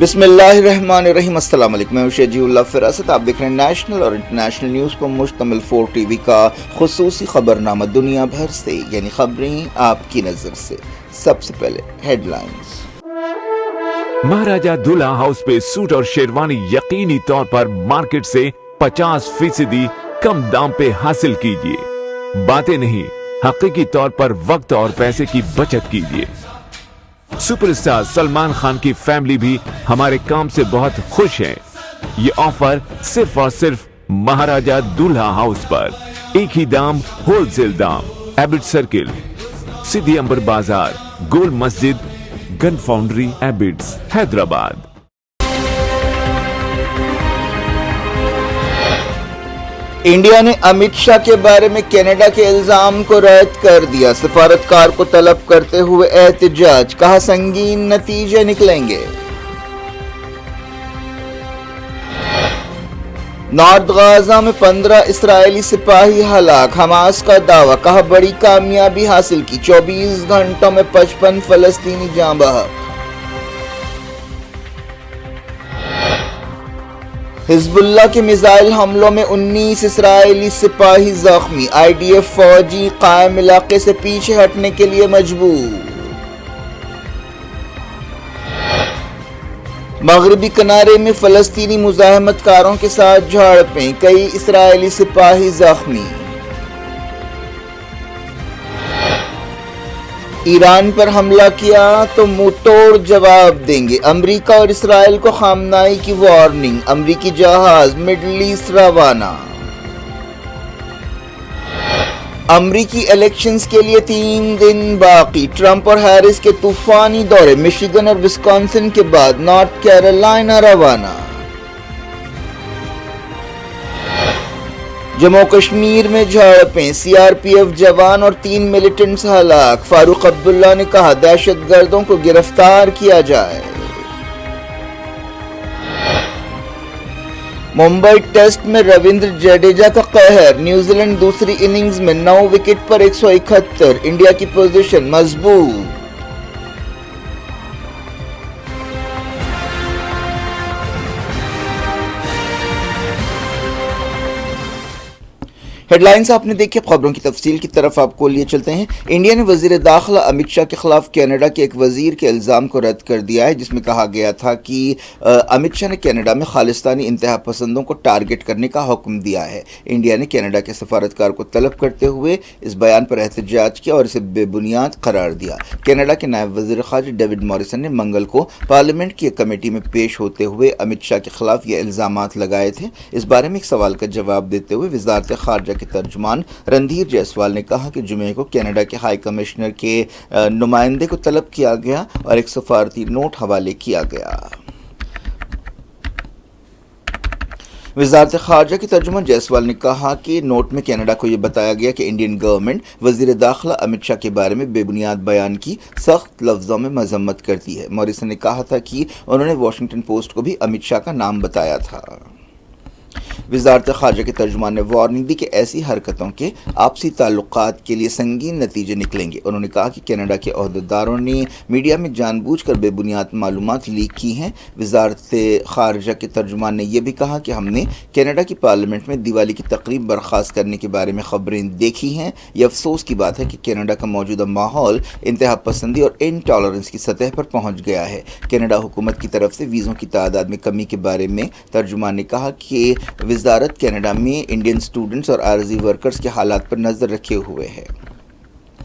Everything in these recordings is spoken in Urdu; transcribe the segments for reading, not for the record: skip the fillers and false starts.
بسم اللہ الرحمن الرحیم۔ السلام علیکم، میں شجی اللہ فراست۔ آپ دیکھ رہے ہیں نیشنل اور انٹرنیشنل نیوز پر مشتمل 4 ٹی وی کا خصوصی خبرنامہ دنیا بھر سے، یعنی خبریں آپ کی نظر سے۔ سب سے پہلے ہیڈ لائنز۔ مہاراجہ دلہا ہاؤس پہ سوٹ اور شیروانی یقینی طور پر مارکیٹ سے 50% کم دام پہ حاصل کیجیے۔ باتیں نہیں، حقیقی طور پر وقت اور پیسے کی بچت کیجیے۔ سپر اسٹار سلمان خان کی فیملی بھی ہمارے کام سے بہت خوش ہے۔ یہ آفر صرف اور صرف مہاراجہ دلہا ہاؤس پر، ایک ہی دام، ہول سیل دام، ایبٹ سرکل، سدھی امبر بازار، گول مسجد، گن فاؤنڈری، ایبٹس، حیدرآباد۔ انڈیا نے امت شاہ کے بارے میں کینیڈا کے الزام کو رد کر دیا۔ سفارتکار کو طلب کرتے ہوئے احتجاج، کہا سنگین نتیجے نکلیں گے۔ نارتھ غزہ میں 15 اسرائیلی سپاہی ہلاک، حماس کا دعویٰ، کہا بڑی کامیابی حاصل کی، 24 گھنٹوں میں 55 فلسطینی جاں بحق۔ حزب اللہ کے میزائل حملوں میں 19 اسرائیلی سپاہی زخمی، IDF فوجی قائم علاقے سے پیچھے ہٹنے کے لیے مجبور۔ مغربی کنارے میں فلسطینی مزاحمت کاروں کے ساتھ جھڑپیں، کئی اسرائیلی سپاہی زخمی۔ ایران پر حملہ کیا تو منہ توڑ جواب دیں گے، امریکہ اور اسرائیل کو خامنائی کی وارننگ، امریکی جہاز مڈل ایسٹ روانہ۔ امریکی الیکشنز کے لیے 3 دن باقی، ٹرمپ اور ہیرس کے طوفانی دورے، مشیگن اور وسکونسن کے بعد نارتھ کیرولینا روانہ۔ جموں کشمیر میں جھڑپیں، CRPF جوان اور 3 ملیٹنٹس ہلاک، فاروق عبداللہ نے کہا دہشت گردوں کو گرفتار کیا جائے۔ ممبئی ٹیسٹ میں رویندر جڈیجا کا قہر، نیوزی لینڈ دوسری اننگز میں 9 وکٹ پر 171، انڈیا کی پوزیشن مضبوط۔ ہیڈ لائنز آپ نے دیکھی، خبروں کی تفصیل کی طرف آپ کو لیے چلتے ہیں۔ انڈیا نے وزیر داخلہ امت شاہ کے خلاف کینیڈا کے ایک وزیر کے الزام کو رد کر دیا ہے، جس میں کہا گیا تھا کہ امت شاہ نے کینیڈا میں خالصتانی انتہا پسندوں کو ٹارگٹ کرنے کا حکم دیا ہے۔ انڈیا نے کینیڈا کے سفارتکار کو طلب کرتے ہوئے اس بیان پر احتجاج کیا اور اسے بے بنیاد قرار دیا۔ کینیڈا کے نائب وزیر خارجہ ڈیوڈ موریسن نے منگل کو پارلیمنٹ کی ایک کمیٹی میں پیش ہوتے ہوئے امت شاہ کے خلاف یہ الزامات لگائے تھے۔ اس بارے میں ایک سوال کا جواب دیتے ہوئے وزارت خارجہ کے ترجمان رندھیر جیسوال نے کہا کہ جمعے کو کینیڈا کے ہائی کمشنر کے نمائندے کو طلب کیا گیا اور ایک سفارتی نوٹ حوالے کیا گیا۔ وزارت خارجہ کے ترجمان جیسوال نے کہا کہ نوٹ میں کینیڈا کو یہ بتایا گیا کہ انڈین گورنمنٹ وزیر داخلہ امت شاہ کے بارے میں بے بنیاد بیان کی سخت لفظوں میں مذمت کرتی ہے۔ موریسن نے کہا تھا کہ انہوں نے واشنگٹن پوسٹ کو بھی امت شاہ کا نام بتایا تھا۔ وزارت خارجہ کے ترجمان نے وارننگ دی کہ ایسی حرکتوں کے آپسی تعلقات کے لیے سنگین نتیجے نکلیں گے۔ انہوں نے کہا کہ کینیڈا کے عہدیداروں نے میڈیا میں جان بوجھ کر بے بنیاد معلومات لیک کی ہیں۔ وزارت خارجہ کے ترجمان نے یہ بھی کہا کہ ہم نے کینیڈا کی پارلیمنٹ میں دیوالی کی تقریب برخاست کرنے کے بارے میں خبریں دیکھی ہیں۔ یہ افسوس کی بات ہے کہ کینیڈا کا موجودہ ماحول انتہا پسندی اور انٹالرنس کی سطح پر پہنچ گیا ہے۔ کینیڈا حکومت کی طرف سے ویزوں کی تعداد میں کمی کے بارے میں ترجمان نے کہا کہ وزارت کینیڈا میں انڈین اسٹوڈنٹس اور عارضی ورکرز کے حالات پر نظر رکھے ہوئے ہے۔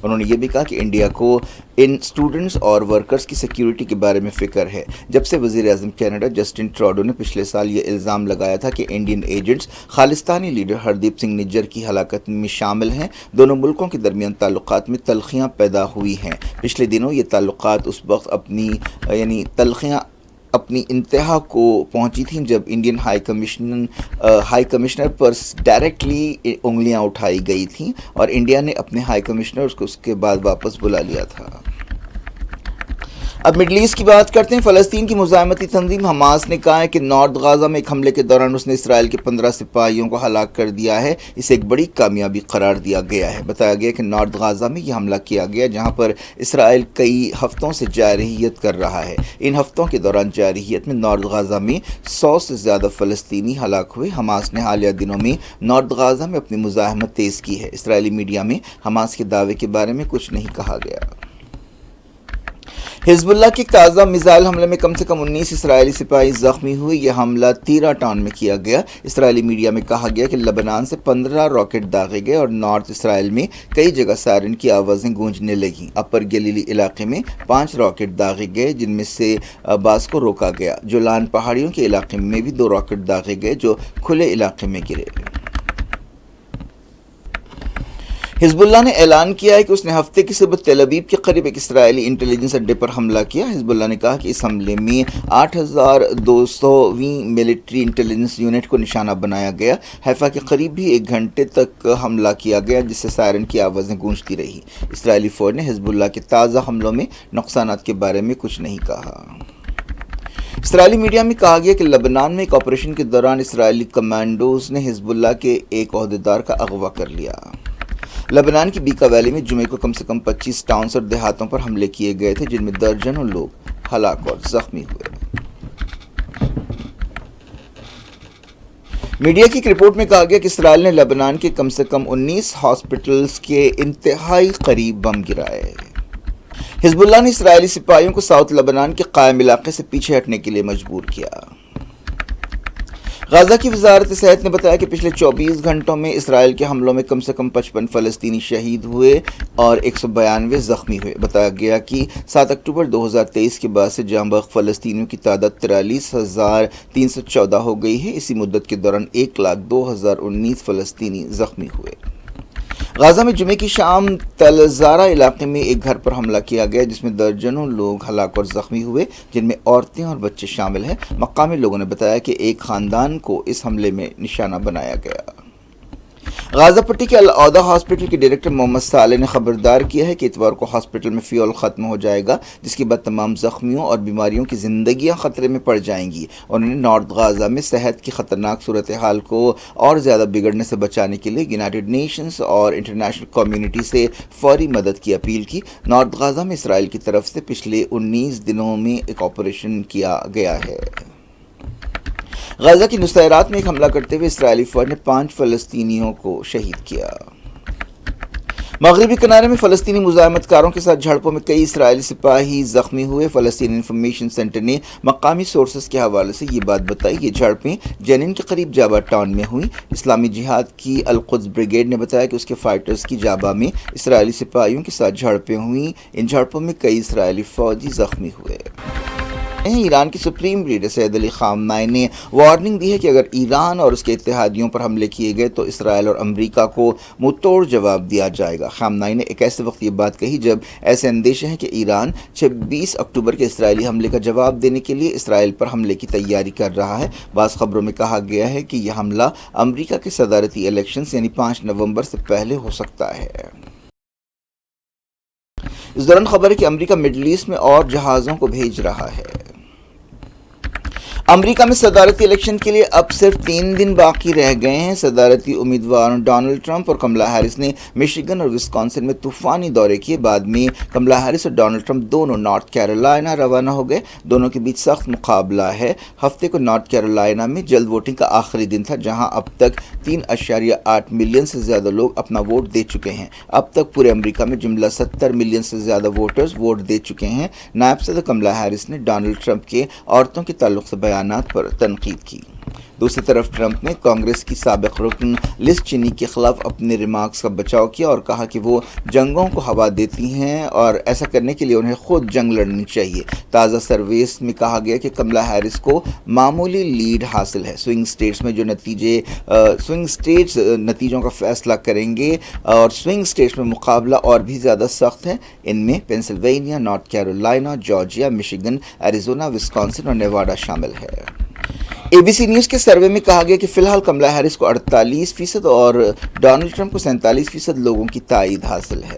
انہوں نے یہ بھی کہا کہ انڈیا کو ان اسٹوڈنٹس اور ورکرز کی سیکیورٹی کے بارے میں فکر ہے۔ جب سے وزیر اعظم کینیڈا جسٹن ٹروڈو نے پچھلے سال یہ الزام لگایا تھا کہ Indian agents Khalistani leader Hardeep Singh Nijjar کی ہلاکت میں شامل ہیں، دونوں ملکوں کے درمیان تعلقات میں تلخیاں پیدا ہوئی ہیں۔ پچھلے دنوں یہ تعلقات اس وقت تلخیاں اپنی انتہا کو پہنچی تھیں جب انڈین ہائی کمشنر پر ڈائریکٹلی انگلیاں اٹھائی گئی تھیں اور انڈیا نے اپنے ہائی کمشنر کو اس کے بعد واپس بلا لیا تھا۔ اب مڈل ایسٹ کی بات کرتے ہیں۔ فلسطین کی مزاحمتی تنظیم حماس نے کہا ہے کہ نارتھ غازہ میں ایک حملے کے دوران اس نے اسرائیل کے 15 سپاہیوں کو ہلاک کر دیا ہے۔ اسے ایک بڑی کامیابی قرار دیا گیا ہے۔ بتایا گیا کہ نارتھ غازہ میں یہ حملہ کیا گیا جہاں پر اسرائیل کئی ہفتوں سے جارحیت کر رہا ہے۔ ان ہفتوں کے دوران جارحیت میں نارتھ غازہ میں 100 سے زیادہ فلسطینی ہلاک ہوئے۔ حماس نے حالیہ دنوں میں نارتھ غازہ میں اپنی مزاحمت تیز کی ہے۔ اسرائیلی میڈیا میں حماس کے دعوے کے بارے میں کچھ نہیں کہا گیا۔ حزب اللہ کے ایک تازہ میزائل حملے میں کم سے کم 19 اسرائیلی سپاہی زخمی ہوئے۔ یہ حملہ تیرا ٹاؤن میں کیا گیا۔ اسرائیلی میڈیا میں کہا گیا کہ لبنان سے 15 راکٹ داغے گئے اور نارتھ اسرائیل میں کئی جگہ سائرن کی آوازیں گونجنے لگیں۔ اپر گلیلی علاقے میں 5 راکٹ داغے گئے جن میں سے بعض کو روکا گیا۔ جولان پہاڑیوں کے علاقے میں بھی 2 راکٹ داغے گئے جو کھلے علاقے میں گرے۔ حزب اللہ نے اعلان کیا ہے کہ اس نے ہفتے کی صبح تل ابیب کے قریب ایک اسرائیلی انٹیلیجنس اڈے پر حملہ کیا۔ حزب اللہ نے کہا کہ اس حملے میں 8200ویں ملٹری انٹیلیجنس یونٹ کو نشانہ بنایا گیا۔ حیفا کے قریب بھی 1 گھنٹے تک حملہ کیا گیا جس سے سائرن کی آوازیں گونجتی رہی۔ اسرائیلی فوج نے حزب اللہ کے تازہ حملوں میں نقصانات کے بارے میں کچھ نہیں کہا۔ اسرائیلی میڈیا میں کہا گیا کہ لبنان میں ایک آپریشن کے دوران اسرائیلی کمانڈوز نے حزب اللہ کے ایک عہدیدار کا اغوا کر لیا۔ لبنان کی بیکا ویلی میں جمعے کو کم سے کم 25 ٹاؤنز اور دیہاتوں پر حملے کیے گئے تھے جن میں درجنوں لوگ ہلاک اور زخمی ہوئے۔ میڈیا کی ایک رپورٹ میں کہا گیا کہ اسرائیل نے لبنان کے کم سے کم 19 ہاسپٹلز کے انتہائی قریب بم گرائے۔ حزب اللہ نے اسرائیلی سپاہیوں کو ساؤتھ لبنان کے قائم علاقے سے پیچھے ہٹنے کے لیے مجبور کیا۔ غزہ کی وزارت صحت نے بتایا کہ پچھلے 24 گھنٹوں میں اسرائیل کے حملوں میں کم سے کم 55 فلسطینی شہید ہوئے اور 192 زخمی ہوئے۔ بتایا گیا کہ 7 اکتوبر 2023 کے بعد سے جاں بحق فلسطینیوں کی تعداد 43,314 ہو گئی ہے۔ اسی مدت کے دوران 1,02,019 فلسطینی زخمی ہوئے۔ غزہ میں جمعے کی شام تل زارا علاقے میں ایک گھر پر حملہ کیا گیا جس میں درجنوں لوگ ہلاک اور زخمی ہوئے جن میں عورتیں اور بچے شامل ہیں۔ مقامی لوگوں نے بتایا کہ ایک خاندان کو اس حملے میں نشانہ بنایا گیا۔ غازہ پٹی کے العودہ ہاسپٹل کے ڈائریکٹر محمد صالح نے خبردار کیا ہے کہ اتوار کو ہاسپٹل میں فیول ختم ہو جائے گا جس کے بعد تمام زخمیوں اور بیماریوں کی زندگیاں خطرے میں پڑ جائیں گی۔ انہوں نے نارتھ غازہ میں صحت کی خطرناک صورتحال کو اور زیادہ بگڑنے سے بچانے کے لیے یونائیٹڈ نیشنز اور انٹرنیشنل کمیونٹی سے فوری مدد کی اپیل کی۔ نارتھ غازہ میں اسرائیل کی طرف سے پچھلے 19 دنوں میں ایک آپریشن کیا گیا ہے۔ غزہ کی نصیرات میں ایک حملہ کرتے ہوئے اسرائیلی فوج نے 5 فلسطینیوں کو شہید کیا۔ مغربی کنارے میں فلسطینی مزاحمت کاروں کے ساتھ جھڑپوں میں کئی اسرائیلی سپاہی زخمی ہوئے۔ فلسطین انفارمیشن سینٹر نے مقامی سورسز کے حوالے سے یہ بات بتائی۔ یہ جھڑپیں جنین کے قریب جابا ٹاؤن میں ہوئیں۔ اسلامی جہاد کی القدس بریگیڈ نے بتایا کہ اس کے فائٹرز کی جابا میں اسرائیلی سپاہیوں کے ساتھ جھڑپیں ہوئیں۔ ان جھڑپوں میں کئی اسرائیلی فوجی زخمی ہوئے۔ ایران کی سپریم لیڈر سید علی خامنائی نے وارننگ دی ہے کہ اگر ایران اور اس کے اتحادیوں پر حملے کیے گئے تو اسرائیل اور امریکہ کو منہ توڑ جواب دیا جائے گا۔ خامنائی نے ایک ایسے وقت یہ بات کہی جب ایسے اندیشے ہیں کہ ایران 26 اکتوبر کے اسرائیلی حملے کا جواب دینے کے لیے اسرائیل پر حملے کی تیاری کر رہا ہے۔ بعض خبروں میں کہا گیا ہے کہ یہ حملہ امریکہ کے صدارتی الیکشنز یعنی 5 نومبر سے پہلے ہو سکتا ہے۔ اس دوران خبر ہے کہ امریکہ مڈل ایسٹ میں اور جہازوں کو بھیج رہا ہے۔ امریکہ میں صدارتی الیکشن کے لیے اب صرف 3 دن باقی رہ گئے ہیں۔ صدارتی امیدواروں ڈونلڈ ٹرمپ اور کملا ہیرس نے مشیگن اور وسکانسن میں طوفانی دورے کیے۔ بعد میں کملا ہیرس اور ڈونلڈ ٹرمپ دونوں نارتھ کیرولائنا روانہ ہو گئے۔ دونوں کے بیچ سخت مقابلہ ہے۔ ہفتے کو نارتھ کیرولائنا میں جلد ووٹنگ کا آخری دن تھا جہاں اب تک 3.8 ملین سے زیادہ لوگ اپنا ووٹ دے چکے ہیں۔ اب تک پورے امریکہ میں جملہ 70 ملین سے زیادہ ووٹرز ووٹ دے چکے ہیں۔ نائب صدر کملا ہیرس نے ڈونلڈ ٹرمپ کے عورتوں کے تعلق سے بیانات پر تنقید کی۔ دوسری طرف ٹرمپ نے کانگریس کی سابق رکن لز چینی کے خلاف اپنے ریمارکس کا بچاؤ کیا اور کہا کہ وہ جنگوں کو ہوا دیتی ہیں اور ایسا کرنے کے لیے انہیں خود جنگ لڑنی چاہیے۔ تازہ سرویز میں کہا گیا کہ کملا ہیرس کو معمولی لیڈ حاصل ہے۔ سوئنگ اسٹیٹس میں جو نتیجوں کا فیصلہ کریں گے اور سوئنگ اسٹیٹس میں مقابلہ اور بھی زیادہ سخت ہے۔ ان میں Pennsylvania, north Carolina, Georgia, Michigan, Arizona, Wisconsin اور نیواڈا شامل ہے۔ اے بی سی نیوز کے سروے میں کہا گیا کہ فی الحال کملا ہیرس کو 48% اور ڈونلڈ ٹرمپ کو 47% لوگوں کی تائید حاصل ہے۔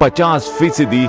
50%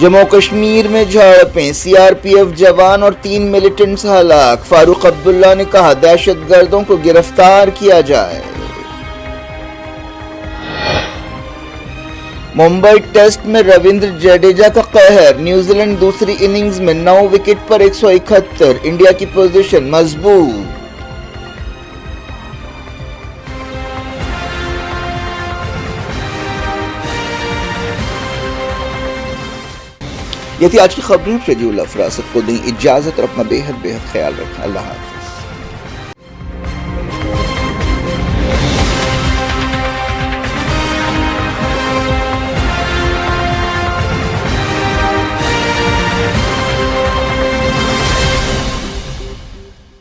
جموں کشمیر میں جھڑپیں، سی آر پی ایف جوان اور 3 ملیٹنٹس ہلاک، فاروق عبداللہ نے کہا دہشت گردوں کو گرفتار کیا جائے۔ ممبئی ٹیسٹ میں رویندر جڈیجا کا قہر، نیوزی لینڈ دوسری اننگز میں 9 وکٹ پر 171، انڈیا کی پوزیشن مضبوط۔ یہ تھی آج کی خبریں، شیڈیول افراست کو دیں اجازت اور اپنا بے حد خیال رکھیں۔ اللہ حافظ۔